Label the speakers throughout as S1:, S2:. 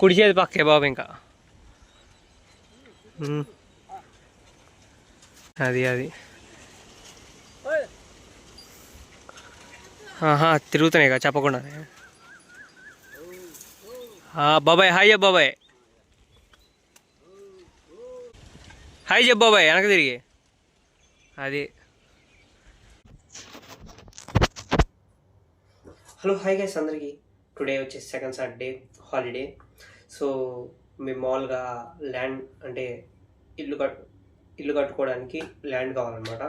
S1: కుడి చేతి పక్కే బాబు ఇంకా అది అది తిరుగుతున్నాయి కదా చెప్పకుండానే. బాబాయ్ హాయ్ చెప్పు బాబాయ్, హాయ్ చెప్పు బాబాయ్ వెనక తిరిగి. అది హలో హాయ్ గైస్ అందరికీ. టుడే వచ్చేసి సెకండ్ సాటర్డే హాలిడే. సో మేము మామూలుగా ల్యాండ్ అంటే ఇల్లు కట్టుకోవడానికి ల్యాండ్ కావాలన్నమాట.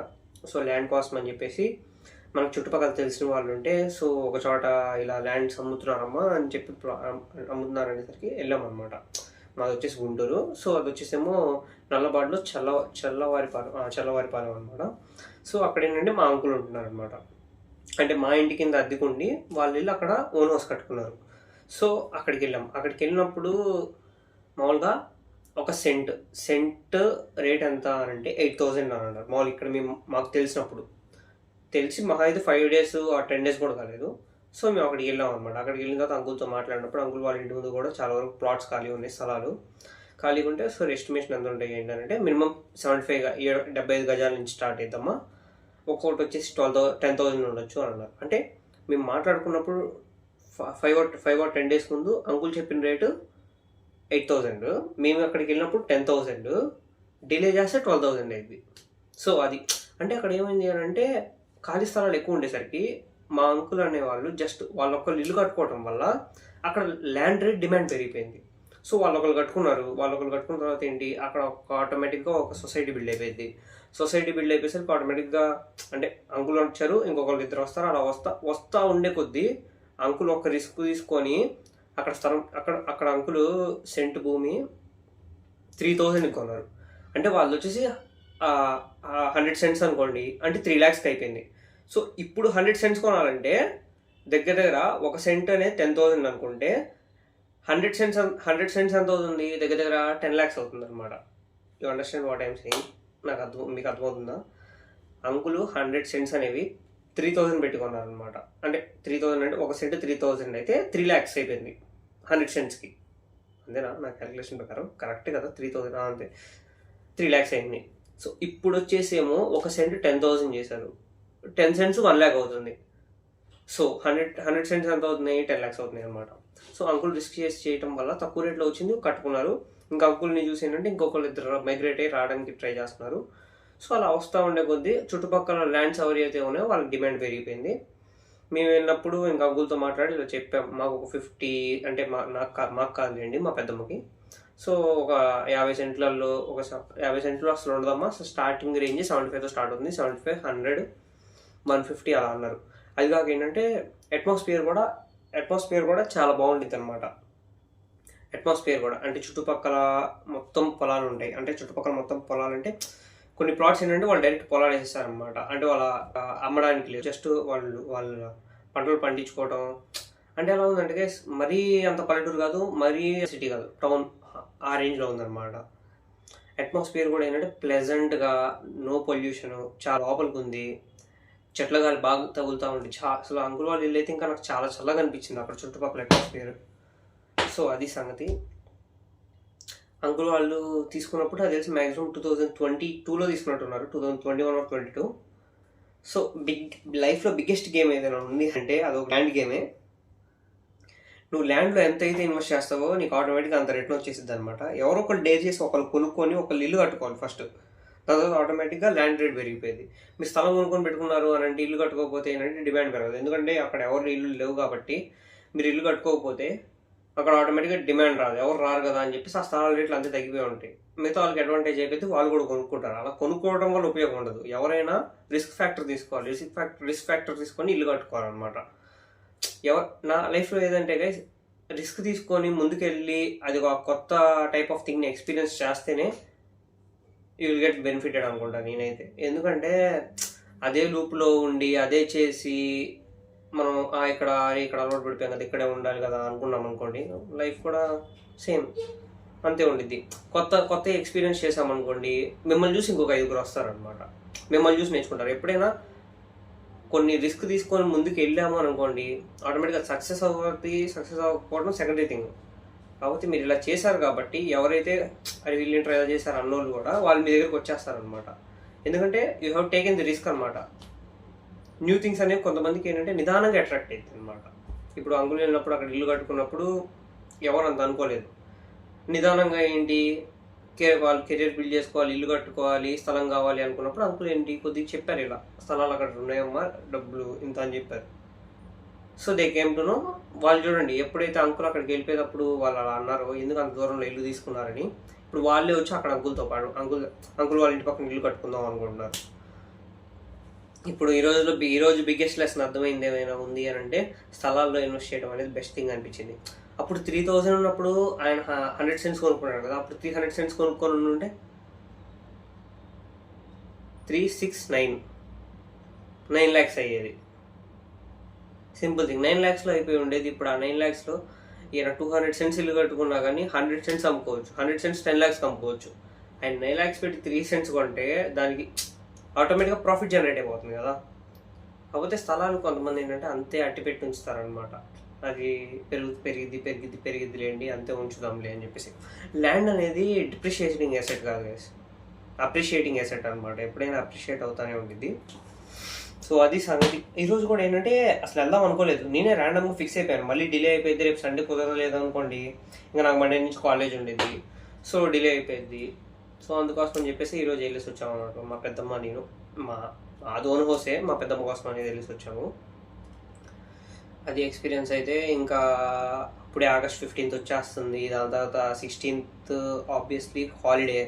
S1: సో ల్యాండ్ కోసం అని చెప్పేసి మనకు చుట్టుపక్కల తెలిసిన వాళ్ళు ఉంటే, సో ఒక చోట ఇలా ల్యాండ్స్ అమ్ముతున్నారమ్మా అని చెప్పి అమ్ముతున్నారు అనేసరికి వెళ్ళామన్నమాట. మాది వచ్చేసి గుంటూరు. సో అది వచ్చేసేమో నల్లబాడులో చల్లవారిపాలెం అనమాట. సో అక్కడ ఏంటంటే మా అంకుల్ ఉంటున్నారు అనమాట. అంటే మా ఇంటి కింద అద్దెకుండి వాళ్ళు వెళ్ళి అక్కడ ఓన్ హౌస్ కట్టుకున్నారు. సో అక్కడికి వెళ్ళాం. అక్కడికి వెళ్ళినప్పుడు మామూలుగా ఒక సెంట్ రేట్ ఎంత అంటే 8,000 అని అన్నారు. మామూలు ఇక్కడ మాకు తెలిసి మహా అయితే 5 days ఆ 10 days కూడా కాలేదు. సో మేము అక్కడికి వెళ్ళాం అనమాట. అక్కడికి వెళ్ళిన తర్వాత అంకుల్తో మాట్లాడినప్పుడు అంకుల్ వాళ్ళ ఇంటి ముందు కూడా చాలా వరకు ప్లాట్స్ ఖాళీ ఉన్నాయి, స్థలాలు ఖాళీగా ఉంటే. సో ఎస్టిమేషన్ ఎంత ఉంటాయి ఏంటంటే మినిమం 75 గజాల నుంచి స్టార్ట్ అవుతామా, ఒక్కొక్కటి వచ్చేసి 10,000 ఉండొచ్చు అని అన్నారు. అంటే మేము మాట్లాడుకున్నప్పుడు 5 or 10 days ముందు అంకుల్ చెప్పిన రేటు 8,000, మేము అక్కడికి వెళ్ళినప్పుడు 10,000, డిలే చేస్తే 12,000 అయింది. సో అది అంటే అక్కడ ఏమైంది అని అంటే ఖాళీ స్థలాలు ఎక్కువ ఉండేసరికి మా అంకుల్ అనేవాళ్ళు జస్ట్ వాళ్ళొక్కళ్ళు ఇల్లు కట్టుకోవడం వల్ల అక్కడ ల్యాండ్ రేట్ డిమాండ్ పెరిగిపోయింది. సో వాళ్ళొకళ్ళు కట్టుకున్నారు. కట్టుకున్న తర్వాత ఏంటి, అక్కడ ఆటోమేటిక్గా ఒక సొసైటీ బిల్డ్ అయిపోయింది. సొసైటీ బిల్డ్ అయిపోయేసరికి ఆటోమేటిక్గా అంటే అంకుల్ వచ్చారు, ఇంకొకళ్ళు ఇద్దరు వస్తారు. అలా వస్తా ఉండే కొద్దీ అంకుల్ ఒక రిస్క్ తీసుకొని అక్కడ స్థలం అక్కడ అంకుల్ సెంట్ భూమి 3,000 కొన్నారు. అంటే వాళ్ళు వచ్చేసి 100 cents అనుకోండి, అంటే 3 lakhs అయిపోయింది. సో ఇప్పుడు 100 cents కొనాలంటే దగ్గర ఒక సెంట్ అనేది 10,000 అనుకుంటే 100 cents ఎంత అవుతుంది, దగ్గర 10 lakhs అవుతుంది అనమాట. You understand what I'm saying? మీకు అర్థమవుతుందా? అంకులు 100 cents అనేవి 3,000 పెట్టుకున్నారు అనమాట. అంటే 3,000 అంటే ఒక సెంట్ 3,000 అయితే 3 lakhs అయిపోయింది 100 centsకి. అంతేనా? నా క్యాలిక్యులేషన్ ప్రకారం కరెక్ట్ కదా? 3,000 అంతే, 3 lakhs అయింది. సో ఇప్పుడు వచ్చేసేమో ఒక సెంట్ 10,000 చేశారు, 10 cents 1 lakh అవుతుంది. సో 100 cents ఎంత అవుతున్నాయి, 10 lakhs అవుతున్నాయి అనమాట. సో అంకుల్ రిస్క్ చేయడం వల్ల తక్కువ రేట్లో వచ్చింది, కట్టుకున్నారు. ఇంకా అంకుల్ని చూసి ఏంటంటే ఇంకొకళ్ళు ఇద్దరు మైగ్రేట్ అయ్యి రావడానికి ట్రై చేస్తున్నారు. సో అలా వస్తూ ఉండే కొద్దీ చుట్టుపక్కల ల్యాండ్స్ ఎవరైతే ఉన్నాయో వాళ్ళకి డిమాండ్ పెరిగిపోయింది. మేము వెళ్ళినప్పుడు ఇంకా అంకుల్తో మాట్లాడి ఇలా చెప్పాం, మాకు ఒక 50 అంటే మాకు కాదులేండి మా పెద్దమ్మకి. సో ఒక 50 సెంట్లలో ఒక 50 సెంట్లు అసలు ఉండదమ్మా. సో స్టార్టింగ్ రేంజ్ 75తో స్టార్ట్ అవుతుంది, 75, 100, 150 అలా అన్నారు. అది కాక ఏంటంటే అట్మాస్ఫియర్ కూడా చాలా బాగుంటుంది అనమాట. అట్మాస్ఫియర్ కూడా అంటే చుట్టుపక్కల మొత్తం పొలాలు ఉంటాయి. అంటే చుట్టుపక్కల మొత్తం పొలాలు అంటే కొన్ని ప్లాట్స్ ఏంటంటే వాళ్ళు డైరెక్ట్ పొలాలు వేసేస్తారనమాట. అంటే వాళ్ళ అమ్మడానికి లేదు, జస్ట్ వాళ్ళ పంటలు పండించుకోవటం. అంటే ఎలా ఉందంటే మరీ అంత పల్లెటూరు కాదు, మరీ సిటీ కాదు, టౌన్ ఆ రేంజ్లో ఉందన్నమాట. అట్మాస్ఫియర్ కూడా ఏంటంటే ప్లెజెంట్గా, నో పొల్యూషన్, చాలా లోపలికి ఉంది, చెట్ల గాలి బాగా తగులుతూ ఉంది. అసలు అంకుల్ వాళ్ళు ఇల్లు అయితే ఇంకా నాకు చాలా చల్లగా అనిపించింది అక్కడ చుట్టుపక్కల అట్మాస్ఫియర్. సో అది సంగతి. అంకుల్ వాళ్ళు తీసుకున్నప్పుడు అది తెలిసి మ్యాక్సిమం 2022లో తీసుకున్నట్టున్నారు, 2021 or 22. సో లైఫ్లో బిగ్గెస్ట్ గేమ్ ఏదైనా ఉంది అంటే అది ఒక ల్యాండ్ గేమే. నువ్వు ల్యాండ్లో ఎంత అయితే ఇన్వెస్ట్ చేస్తావో నీకు ఆటోమేటిక్గా అంత రిటర్న్ వచ్చేసిద్ది అనమాట. ఎవరో ఒకళ్ళు డేర్ చేసి ఒకళ్ళు కొనుక్కొని ఒకళ్ళు ఇల్లు కట్టుకోవాలి ఫస్ట్, దాని తర్వాత ఆటోమేటిక్గా ల్యాండ్ రేట్ పెరిగిపోయింది. మీరు స్థలం కొనుక్కొని పెట్టుకున్నారు అని అంటే ఇల్లు కట్టుకోకపోతే ఏంటంటే డిమాండ్ పెరగదు. ఎందుకంటే అక్కడ ఎవరు ఇల్లు లేవు కాబట్టి మీరు ఇల్లు కట్టుకోకపోతే అక్కడ ఆటోమేటిక్గా డిమాండ్ రాదు, ఎవరు రారు కదా అని చెప్పేసి ఆ స్థలాల రేట్లు అంతే తగ్గిపోయి ఉంటాయి. మిగతా వాళ్ళకి అడ్వాంటేజ్ అయిపోతే వాళ్ళు కూడా కొనుక్కుంటారు. అలా కొనుక్కోవడం వల్ల ఉపయోగం ఉండదు. ఎవరైనా రిస్క్ ఫ్యాక్టర్ తీసుకోవాలి, రిస్క్ ఫ్యాక్టర్ తీసుకొని ఇల్లు కట్టుకోవాలన్నమాట. నా లైఫ్లో ఏదంటే గైస్, రిస్క్ తీసుకొని ముందుకెళ్ళి అది ఒక కొత్త టైప్ ఆఫ్ థింగ్ని ఎక్స్పీరియన్స్ చేస్తేనే యూ విల్ గెట్ బెనిఫిటెడ్ అనుకుంటా నేనైతే. ఎందుకంటే అదే లూప్లో ఉండి అదే చేసి మనం ఇక్కడ అలవాటు పడిపోయాం కదా, ఇక్కడే ఉండాలి కదా అనుకున్నాం అనుకోండి, లైఫ్ కూడా సేమ్ అంతే ఉండిద్ది. కొత్త ఎక్స్పీరియన్స్ చేసామనుకోండి, మిమ్మల్ని చూసి ఇంకొక 5 వస్తారనమాట, మిమ్మల్ని చూసి నేర్చుకుంటారు. ఎప్పుడైనా కొన్ని రిస్క్ తీసుకొని ముందుకు వెళ్ళాము అనుకోండి, ఆటోమేటిక్గా సక్సెస్ అవ్వకపోవడం సెకండరీ థింగ్. కాకపోతే మీరు ఇలా చేశారు కాబట్టి ఎవరైతే అది వీళ్ళేంటో ఎలా చేశారు అన్నోళ్ళు కూడా వాళ్ళు మీ దగ్గరికి వచ్చేస్తారనమాట. ఎందుకంటే you have taken the risk అనమాట. న్యూ థింగ్స్ అనేవి కొంతమందికి ఏంటంటే నిదానంగా అట్రాక్ట్ అవుతుంది అనమాట. ఇప్పుడు అంకుల్ వెళ్ళినప్పుడు అక్కడ ఇల్లు కట్టుకున్నప్పుడు ఎవరు అంత అనుకోలేదు. నిదానంగా ఏంటి వాళ్ళు కెరీర్ బిల్డ్ చేసుకోవాలి, ఇల్లు కట్టుకోవాలి, స్థలం కావాలి అనుకున్నప్పుడు అంకుల్ ఏంటి కొద్దిగా చెప్పారు, ఇలా స్థలాలు అక్కడ ఉన్నాయమ్మా, డబ్బులు ఇంత అని చెప్పారు. So they came to know. వాళ్ళు చూడండి, ఎప్పుడైతే అంకుల్ అక్కడికి వెళ్ళిపోయేటప్పుడు వాళ్ళు అలా అన్నారో ఎందుకు అంత దూరంలో ఇల్లు తీసుకున్నారని, ఇప్పుడు వాళ్ళే వచ్చి అక్కడ అంకుల్తో పాటు అంకుల్ వాళ్ళ ఇంటి పక్కన ఇల్లు కట్టుకుందాం అనుకుంటున్నారు. ఇప్పుడు ఈరోజు బిగ్గెస్ట్ లెసన్ అర్థమైంది ఏమైనా ఉంది అని అంటే, స్థలాల్లో ఇన్వెస్ట్ చేయడం అనేది బెస్ట్ థింగ్ అనిపించింది. అప్పుడు 3000 ఉన్నప్పుడు ఆయన 100 సెంట్స్ కొనుక్కున్నాడు కదా, అప్పుడు 300 సెంట్స్ కొనుక్కొని ఉంటే 9 lakhs అయ్యేది. సింపుల్ థింగ్, 9 lakhsలో అయిపోయి ఉండేది. ఇప్పుడు ఆ 9 lakhsలో ఈయన 200 సెంట్స్ ఇల్లు కట్టుకున్నా కానీ 100 సెంట్స్ అమ్ముకోవచ్చు, 100 సెంట్స్ 10 lakhs అమ్ముకోవచ్చు. ఆయన 9 lakhs పెట్టి 3 సెంట్స్ కొంటే దానికి ఆటోమేటిక్గా ప్రాఫిట్ జనరేట్ అయిపోతుంది కదా. కాకపోతే స్థలాలు కొంతమంది ఏంటంటే అంతే అట్టి పెట్టి ఉంచుతారనమాట. అది పెరిగిద్ది లేండి, అంతే ఉంచుదాంలే అని చెప్పేసి. ల్యాండ్ అనేది డిప్రిషియేటింగ్ అసెట్ కాదు, అప్రిషియేటింగ్ అసెట్ అనమాట. ఎప్పుడైనా అప్రిషియేట్ అవుతానే ఉంటుంది. సో అది సంగతి. ఈరోజు కూడా ఏంటంటే అసలు వెళ్దాం అనుకోలేదు, నేనే ర్యాండమ్గా ఫిక్స్ అయిపోయాను. మళ్ళీ డిలే అయిపోయింది, రేపు సండే కుదరలేదు అనుకోండి, ఇంకా నాకు మండే నుంచి కాలేజ్ ఉండేది, సో డిలే అయిపోయింది. సో అందుకోసం అని చెప్పేసి ఈరోజు వెళ్ళేసి వచ్చాము అన్నమాట. మా పెద్దమ్మ నేను అది ఓన్ హౌసే, మా పెద్దమ్మ కోసం అనేది వెళ్ళేసి వచ్చాము. అది ఎక్స్పీరియన్స్ అయితే ఇంకా అప్పుడే August 15th వచ్చేస్తుంది. దాని తర్వాత 16th ఆబ్వియస్లీ హాలిడే.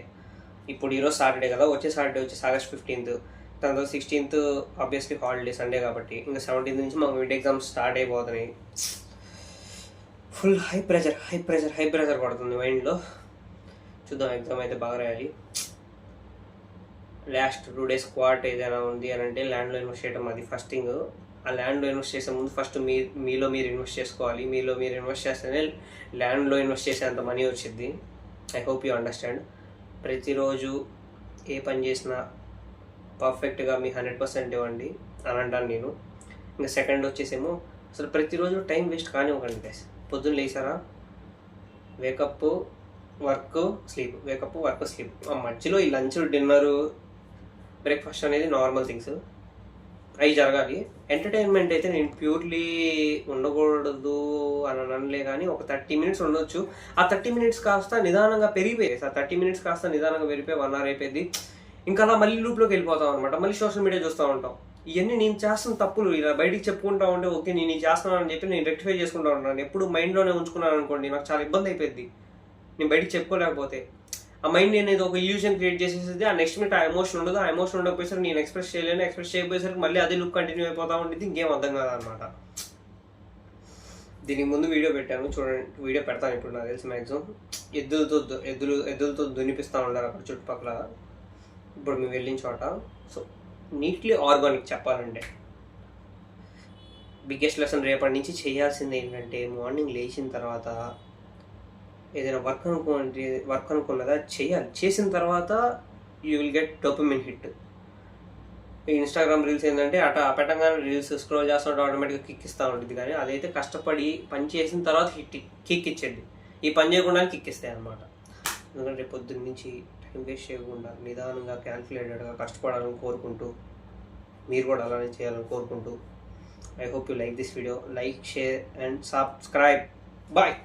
S1: ఇప్పుడు ఈరోజు సాటర్డే కదా, వచ్చే సాటర్డే వచ్చేసి August 15th. దాని తర్వాత 16th ఆబ్వియస్లీ హాలిడే, సండే కాబట్టి. ఇంకా 17th నుంచి మాకు మిడ్ ఎగ్జామ్స్ స్టార్ట్ అయిపోతున్నాయి. ఫుల్ హై ప్రెజర్ పడుతుంది మైండ్లో. చూద్దాం, ఎగ్జామ్ అయితే బాగా రాయాలి. లాస్ట్ 2 days క్వార్ట్ ఏదైనా ఉంది అని అంటే ల్యాండ్లో ఇన్వెస్ట్ చేయడం, అది ఫస్ట్ థింగ్. ఆ ల్యాండ్లో ఇన్వెస్ట్ చేసే ముందు ఫస్ట్ మీలో మీరు ఇన్వెస్ట్ చేసుకోవాలి. మీలో మీరు ఇన్వెస్ట్ చేస్తేనే ల్యాండ్లో ఇన్వెస్ట్ చేసేంత మనీ వచ్చింది. I hope you understand. ప్రతిరోజు ఏ పని చేసినా పర్ఫెక్ట్గా మీ 100% ఇవ్వండి అని అంటాను నేను. ఇంకా సెకండ్ వచ్చేసేమో అసలు ప్రతిరోజు టైం వేస్ట్ కానివ్వకండి గైస్. పొద్దున్న లేచారా, wake up work sleep, wake up work sleep. ఆ మధ్యలో ఈ లంచ్ డిన్నరు బ్రేక్ఫాస్ట్ అనేది నార్మల్ థింగ్స్, అవి జరగాలి. ఎంటర్టైన్మెంట్ అయితే నేను ప్యూర్లీ ఉండకూడదు అని అనలే, కానీ ఒక 30 minutes ఉండొచ్చు. ఆ 30 minutes కాస్త నిదానంగా పెరిగిపోయేది. ఆ 30 minutes కాస్త నిదానంగా పెరిగిపోయి 1 hour అయిపోయింది. ఇంకా అలా మళ్ళీ లూప్లోకి వెళ్ళిపోతాం అనమాట. మళ్ళీ సోషల్ మీడియా చూస్తూ ఉంటాం. ఇవన్నీ నేను చేస్తున్న తప్పులు ఇలా బయటికి చెప్పుకుంటా ఉంటే ఓకే నేను చేస్తున్నాను అని చెప్పి నేను రెక్టిఫై చేసుకుంటూ ఉంటాను. ఎప్పుడు మైండ్లోనే ఉంచుకున్నాను అనుకోండి, నాకు చాలా ఇబ్బంది అయిపోయింది నేను బయటికి చెప్పుకోలేకపోతే. ఆ మైండ్ అనేది ఒక ఇల్యూషన్ క్రియేట్ చేసేది. ఆ నెక్స్ట్ మినిట్ ఆ ఎమోషన్ ఉండదు. ఆ ఎమోషన్ ఉండకపోయేసరికి నేను ఎక్స్ప్రెస్ చేయకపోయేసరికి మళ్ళీ అదే లుక్ కంటిన్యూ అయిపోతా ఉంటుంది. ఇంకేం అర్థం కాదనమాట. దీనికి ముందు వీడియో పెట్టాను చూడండి, వీడియో పెడతాను ఇప్పుడు. నాకు తెలిసి మ్యాక్సిమం ఎద్దులతో దునిపిస్తూ ఉంటారు అక్కడ చుట్టుపక్కల, ఇప్పుడు మేము వెళ్ళిన చోట. సో నీట్లీ ఆర్గానిక్ చెప్పాలంటే. బిగ్గెస్ట్ లెసన్ రేపటి నుంచి చేయాల్సింది ఏంటంటే, మార్నింగ్ లేచిన తర్వాత ఏదైనా వర్క్ అనుకున్నదా చేయాలి. చేసిన తర్వాత you will get dopamine hit. Instagram reels ఏంటంటే పెట్టగానే రీల్స్ స్క్రోల్ చేస్తుంటే ఆటోమేటిక్గా కిక్ ఇస్తూ ఉంటుంది, కానీ అదైతే కష్టపడి పని చేసిన తర్వాత కిక్ ఇచ్చేది. ఈ పని చేయకుండా కిక్ ఇస్తాయి అనమాట. ఎందుకంటే పొద్దున్న నుంచి టైం వేస్ట్ చేయకుండా నిదానంగా క్యాల్కులేటెడ్గా కష్టపడాలని కోరుకుంటూ, మీరు కూడా అలానే చేయాలని కోరుకుంటూ, I hope you like this video. Like, share and subscribe. Bye.